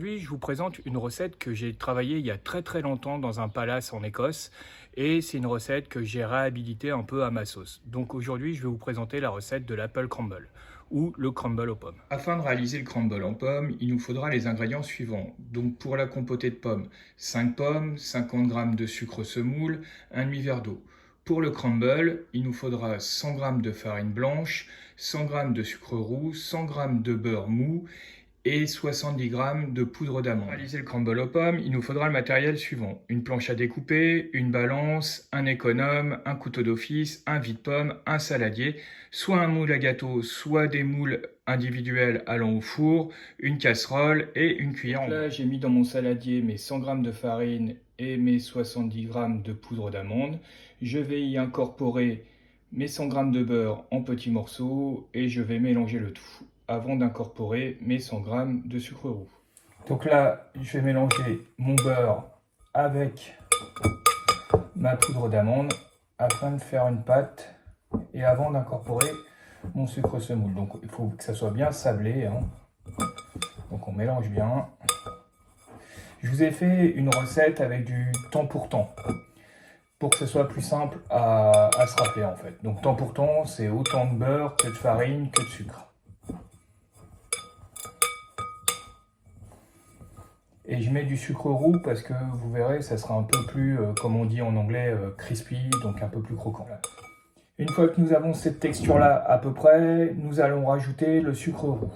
Aujourd'hui, je vous présente une recette que j'ai travaillée il y a très longtemps dans un palace en Écosse et c'est une recette que j'ai réhabilitée un peu à ma sauce. Donc aujourd'hui, je vais vous présenter la recette de l'apple crumble ou le crumble aux pommes. Afin de réaliser le crumble en pommes, il nous faudra les ingrédients suivants. Donc pour la compotée de pommes, 50 g de sucre semoule, un demi-verre d'eau. Pour le crumble, il nous faudra 100 g de farine blanche, 100 g de sucre roux, 100 g de beurre mou et 70 g de poudre d'amande. Pour réaliser le crumble aux pommes, il nous faudra le matériel suivant. Une planche à découper, une balance, un économe, un couteau d'office, un vide-pomme, un saladier, soit un moule à gâteau, soit des moules individuels allant au four, une casserole et une cuillère en bois. Là, j'ai mis dans mon saladier mes 100 g de farine et mes 70 g de poudre d'amande. Je vais y incorporer mes 100 g de beurre en petits morceaux et je vais mélanger le tout avant d'incorporer mes 100 g de sucre roux. Donc là, je vais mélanger mon beurre avec ma poudre d'amande afin de faire une pâte et avant d'incorporer mon sucre semoule. Donc il faut que ça soit bien sablé, hein. Donc on mélange bien. Je vous ai fait une recette avec du temps pour temps, pour que ce soit plus simple à se rappeler en fait. Donc temps pour temps, c'est autant de beurre que de farine que de sucre. Et je mets du sucre roux parce que vous verrez, ça sera un peu plus, comme on dit en anglais, crispy, donc un peu plus croquant. Une fois que nous avons cette texture-là à peu près, nous allons rajouter le sucre roux.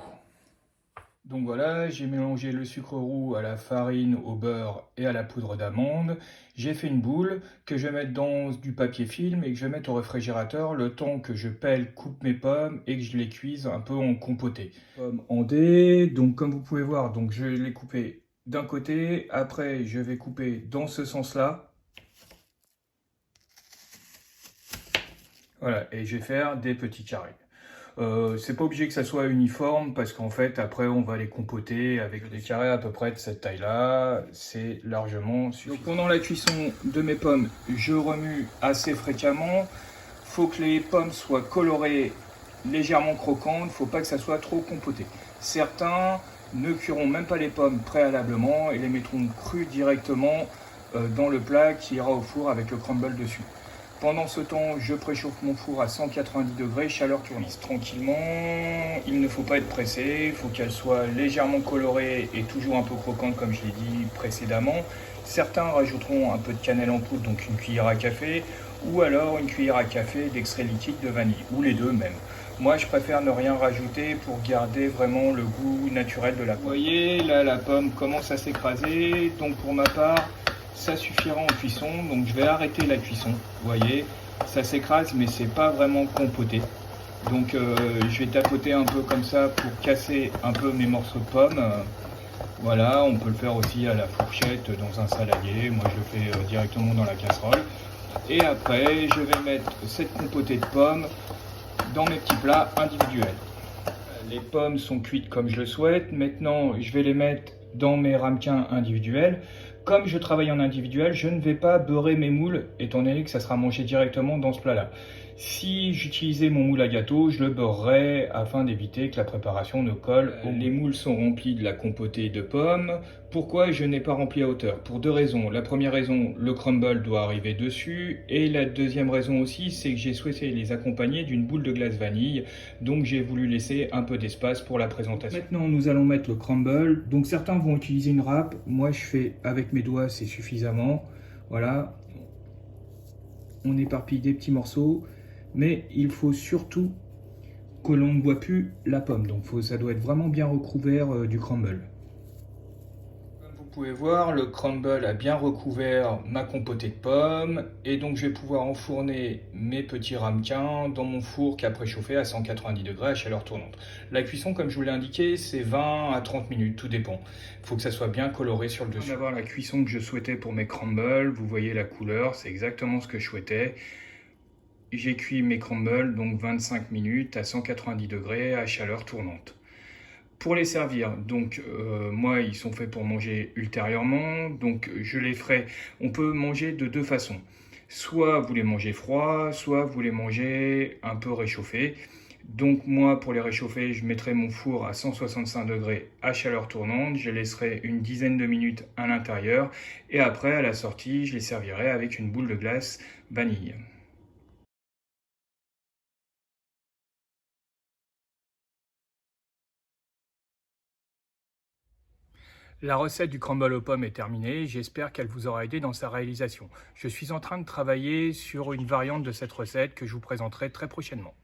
Donc voilà, j'ai mélangé le sucre roux à la farine, au beurre et à la poudre d'amande. J'ai fait une boule que je vais mettre dans du papier film et que je vais mettre au réfrigérateur le temps que je pèle, coupe mes pommes et que je les cuise un peu en compoté. Pommes en dés, donc comme vous pouvez voir, donc je les couper d'un côté, après je vais couper dans ce sens-là. Voilà, et je vais faire des petits carrés. C'est pas obligé que ça soit uniforme parce qu'en fait après on va les compoter avec des carrés à peu près de cette taille là, c'est largement suffisant. Donc pendant la cuisson de mes pommes, je remue assez fréquemment. Faut que les pommes soient colorées, légèrement croquantes, faut pas que ça soit trop compoté. Certains ne cuiront même pas les pommes préalablement et les mettront crues directement dans le plat qui ira au four avec le crumble dessus. Pendant ce temps, je préchauffe mon four à 190 degrés, chaleur tournante. Tranquillement, il ne faut pas être pressé, il faut qu'elle soit légèrement colorée et toujours un peu croquante comme je l'ai dit précédemment. Certains rajouteront un peu de cannelle en poudre, donc une cuillère à café, ou alors une cuillère à café d'extrait liquide de vanille, ou les deux même. Moi, je préfère ne rien rajouter pour garder vraiment le goût naturel de la pomme. Vous voyez, là, la pomme commence à s'écraser, donc pour ma part, ça suffira en cuisson, donc je vais arrêter la cuisson. Vous voyez, ça s'écrase, mais c'est pas vraiment compoté. Donc je vais tapoter un peu comme ça pour casser un peu mes morceaux de pommes. Voilà, on peut le faire aussi à la fourchette dans un saladier. Moi, je le fais directement dans la casserole. Et après, je vais mettre cette compotée de pommes dans mes petits plats individuels. Les pommes sont cuites comme je le souhaite. Maintenant, je vais les mettre dans mes ramequins individuels. Comme je travaille en individuel, je ne vais pas beurrer mes moules, étant donné que ça sera mangé directement dans ce plat-là. Si j'utilisais mon moule à gâteau, je le beurrerais afin d'éviter que la préparation ne colle. Les moules sont remplis de la compotée de pommes. Pourquoi je n'ai pas rempli à hauteur? Pour deux raisons. La première raison, le crumble doit arriver dessus. Et la deuxième raison aussi, c'est que j'ai souhaité les accompagner d'une boule de glace vanille. Donc j'ai voulu laisser un peu d'espace pour la présentation. Maintenant, nous allons mettre le crumble. Donc certains vont utiliser une râpe. Moi, je fais avec mes doigts, c'est suffisamment. Voilà. On éparpille des petits morceaux. Mais il faut surtout que l'on ne voit plus la pomme. Donc ça doit être vraiment bien recouvert du crumble. Comme vous pouvez voir, le crumble a bien recouvert ma compotée de pommes. Et donc je vais pouvoir enfourner mes petits ramequins dans mon four qui a préchauffé à 190 degrés à chaleur tournante. La cuisson, comme je vous l'ai indiqué, c'est 20 à 30 minutes, tout dépend. Il faut que ça soit bien coloré sur le dessus. D'avoir la cuisson que je souhaitais pour mes crumbles, vous voyez la couleur, c'est exactement ce que je souhaitais. J'ai cuit mes crumbles, donc 25 minutes à 190 degrés à chaleur tournante. Pour les servir, donc moi ils sont faits pour manger ultérieurement, donc je les ferai, on peut manger de deux façons. Soit vous les mangez froids, soit vous les mangez un peu réchauffés. Donc moi, pour les réchauffer, je mettrai mon four à 165 degrés à chaleur tournante, je laisserai une dizaine de minutes à l'intérieur et après, à la sortie, je les servirai avec une boule de glace vanille. La recette du crumble aux pommes est terminée, j'espère qu'elle vous aura aidé dans sa réalisation. Je suis en train de travailler sur une variante de cette recette que je vous présenterai très prochainement.